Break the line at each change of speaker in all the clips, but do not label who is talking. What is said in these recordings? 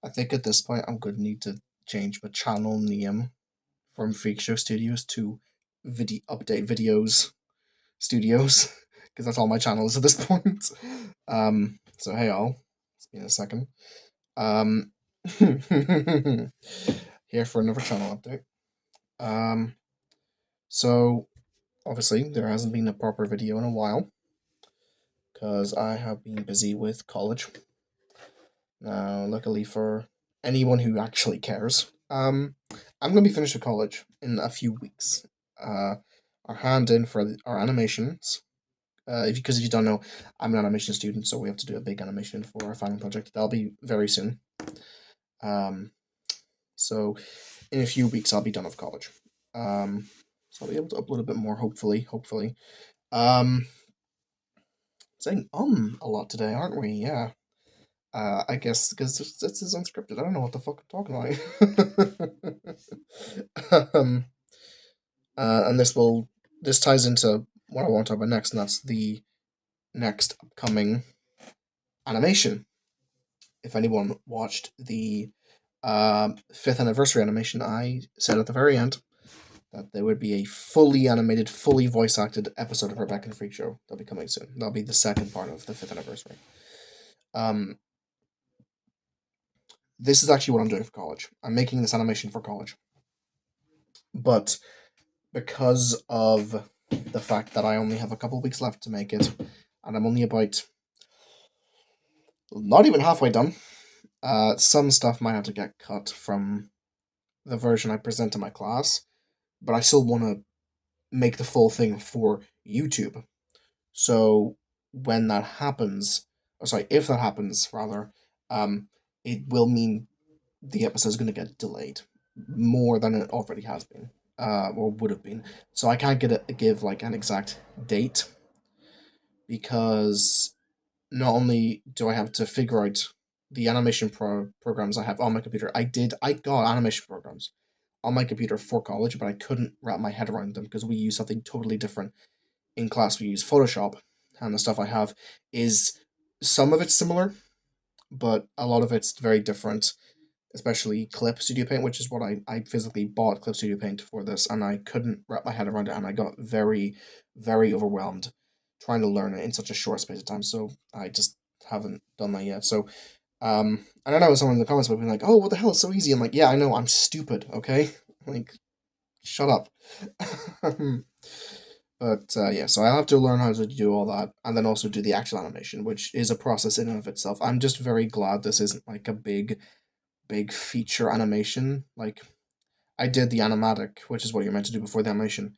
I think at this point I'm going to need to change my channel name from Freakshow Studios to Video Update Videos Studios because that's all my channel is at this point. So hey all, it's been a second. Um, here for another channel update. Um, so obviously there hasn't been a proper video in a while because I have been busy with college. Now, luckily for anyone who actually cares, I'm going to be finished with college in a few weeks. Our hand in for our animations. Because if you don't know, I'm an animation student, so we have to do a big animation for our final project. That'll be very soon. Um, so in a few weeks, I'll be done with college. So I'll be able to upload a bit more, hopefully. Hopefully. Um, saying a lot today, aren't we? Yeah. I guess because this is unscripted. I don't know what the fuck I'm talking about. And this ties into what I want to talk about next, and that's the next upcoming animation. If anyone watched the 5th anniversary animation, I said at the very end that there would be a fully animated, fully voice acted episode of Rebecca and Freakshow that'll be coming soon. That'll be the second part of the 5th anniversary. Um, this is actually what I'm doing for college. I'm making this animation for college. But because of the fact that I only have a couple weeks left to make it, and I'm only about not even halfway done, some stuff might have to get cut from the version I present to my class, but I still want to make the full thing for YouTube. So when that happens, or sorry, if that happens, rather, it will mean the episode is going to get delayed more than it already has been, or would have been. So I can't give like an exact date because not only do I have to figure out the animation programs I have on my computer. I got animation programs on my computer for college, but I couldn't wrap my head around them because we use something totally different in class. We use Photoshop, and the stuff I have is some of it's similar, but a lot of it's very different, especially Clip Studio Paint, which is what I physically bought Clip Studio Paint for this, and I couldn't wrap my head around it, and I got very, very overwhelmed trying to learn it in such a short space of time, so I just haven't done that yet. So, and I know someone in the comments would be like, oh, what the hell, it's so easy. I'm like, yeah, I know, I'm stupid, okay? Like, shut up. But yeah, so I'll have to learn how to do all that, and then also do the actual animation, which is a process in and of itself. I'm just very glad this isn't like a big feature animation. Like I did the animatic, which is what you're meant to do before the animation.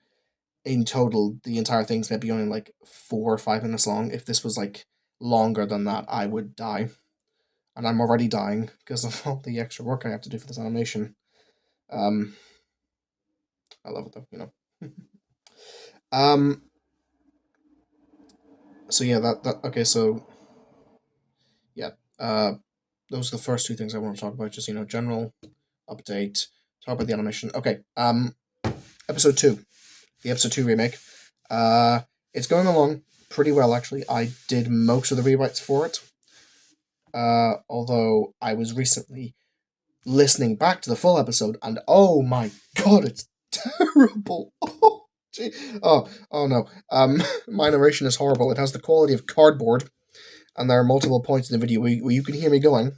In total, the entire thing's maybe only like 4 or 5 minutes long. If this was like longer than that, I would die, and I'm already dying because of all the extra work I have to do for this animation. Um, I love it though, you know. um, so yeah, that okay. So yeah, those are the first two things I want to talk about. Just general update. Talk about the animation. Okay. Episode two, the episode two remake. Uh, it's going along pretty well actually. I did most of the rewrites for it. Although I was recently listening back to the full episode, and oh my god, it's terrible. Oh, gee. Oh no. My narration is horrible. It has the quality of cardboard, and there are multiple points in the video where you can hear me going.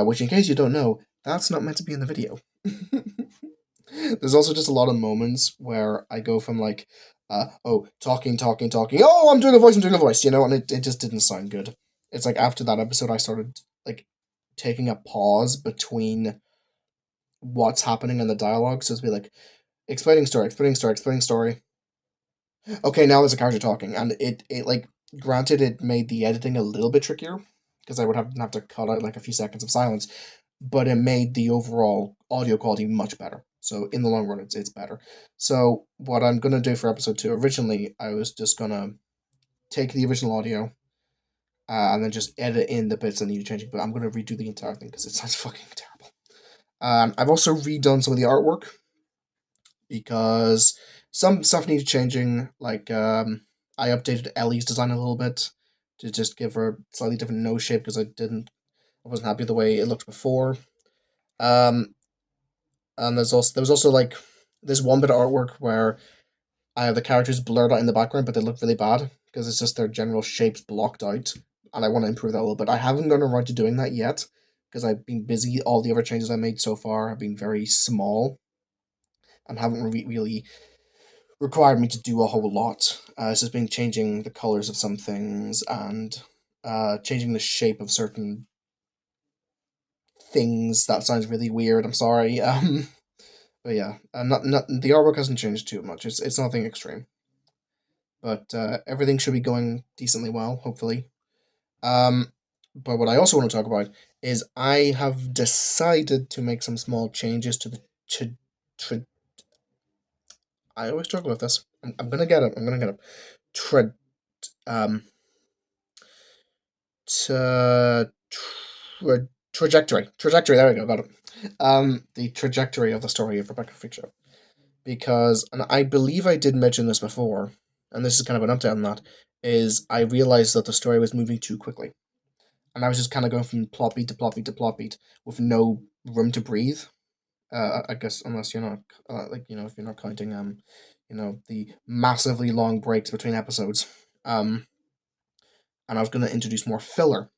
Which, in case you don't know, that's not meant to be in the video. There's also just a lot of moments where I go from like, talking, oh, I'm doing a voice, and it just didn't sound good. It's like after that episode, I started like taking a pause between what's happening in the dialogue. So it's be like, explaining story. Okay, now there's a character talking, and it like, granted, it made the editing a little bit trickier because I would have to cut out like a few seconds of silence, but it made the overall audio quality much better. So in the long run, it's better. So what I'm gonna do for episode two, originally I was just gonna take the original audio, and then just edit in the bits that need changing, but I'm gonna redo the entire thing because it sounds fucking terrible. I've also redone some of the artwork because some stuff needed changing. Like I updated Ellie's design a little bit to just give her a slightly different nose shape because I wasn't happy with the way it looked before. Um, and there was also like this one bit of artwork where I have the characters blurred out in the background, but they look really bad because it's just their general shapes blocked out, and I want to improve that a little bit. I haven't gotten around to doing that yet because I've been busy. All the other changes I made so far have been very small and haven't really required me to do a whole lot. It's just been changing the colors of some things and changing the shape of certain things. That sounds really weird. I'm sorry. But yeah, not the artwork hasn't changed too much. It's nothing extreme, but everything should be going decently well, hopefully. Um, but what I also want to talk about is I have decided to make some small changes to the tra- I always struggle with this. I'm gonna get it. I'm gonna get it. Tra- um, tra- trajectory. There we go. Got it. The trajectory of the story of Rebecca and Freakshow, because, and I believe I did mention this before, and this is kind of an update on that. Is I realized that the story was moving too quickly, and I was just kind of going from plot beat to plot beat to plot beat with no room to breathe. I guess unless you're not if you're not counting the massively long breaks between episodes. And I was going to introduce more filler,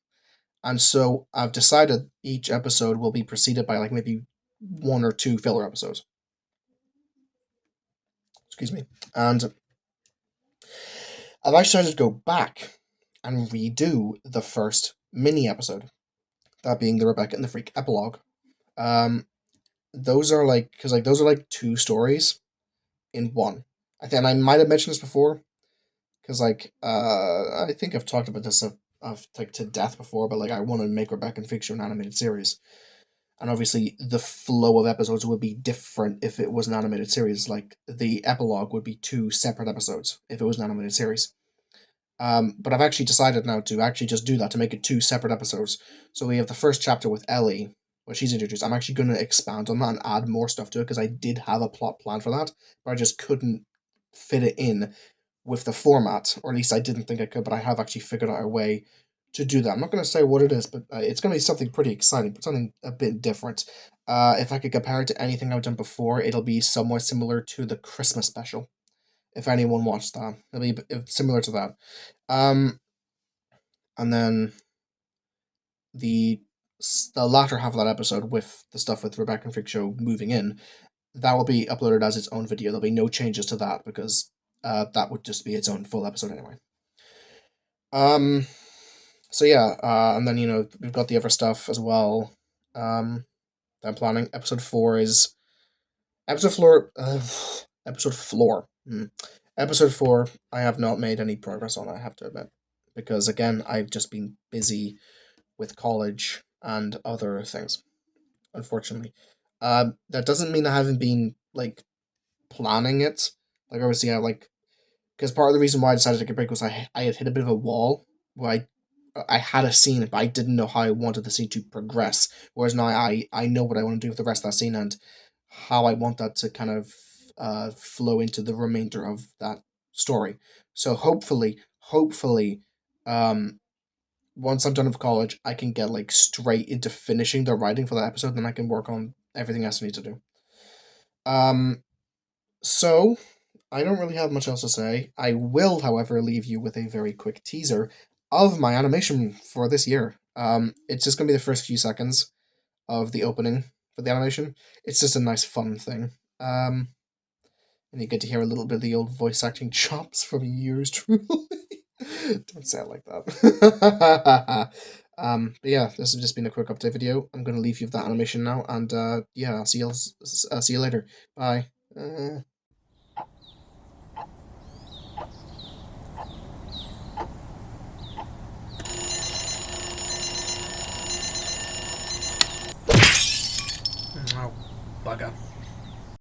and so I've decided each episode will be preceded by like maybe one or two filler episodes. Excuse me, and I've actually decided to go back and redo the first mini episode, that being the Rebecca and the Freak epilogue. Um, those are like because like those are like two stories in one. I might have mentioned this before because I think I've talked about this of like to death before, but like I want to make Rebecca and Freakshow an animated series, and obviously the flow of episodes would be different if it was an animated series. Like the epilogue would be two separate episodes if it was an animated series. But I've actually decided now to actually just do that to make it two separate episodes. So we have the first chapter with Ellie, where she's introduced. I'm actually going to expand on that and add more stuff to it because I did have a plot plan for that, but I just couldn't fit it in with the format, or at least I didn't think I could. But I have actually figured out a way to do that. I'm not going to say what it is, but it's going to be something pretty exciting, but something a bit different. If I could compare it to anything I've done before, it'll be somewhat similar to the Christmas special. If anyone watched that, it'll be similar to that. Um, and then the the latter half of that episode with the stuff with Rebecca and Freak Show moving in, that will be uploaded as its own video. There'll be no changes to that because that would just be its own full episode anyway. Um, so yeah, and then we've got the other stuff as well. That I'm planning. Episode floor. Episode floor. Episode 4. I have not made any progress on. I have to admit, because again, I've just been busy with college and other things, unfortunately. That doesn't mean I haven't been like planning it. Like obviously, because part of the reason why I decided to take a break was I had hit a bit of a wall where I had a scene, but I didn't know how I wanted the scene to progress. Whereas now I know what I want to do with the rest of that scene and how I want that to kind of flow into the remainder of that story. So hopefully, um, once I'm done with college, I can get like straight into finishing the writing for that episode, then I can work on everything else I need to do. Um, so I don't really have much else to say. I will, however, leave you with a very quick teaser of my animation for this year. It's just gonna be the first few seconds of the opening for the animation. It's just a nice fun thing. And you get to hear a little bit of the old voice acting chops from yours truly. Don't say it like that. But yeah, this has just been a quick update video. I'm gonna leave you with that animation now, and yeah, I'll see you later. Bye. Oh, bugger.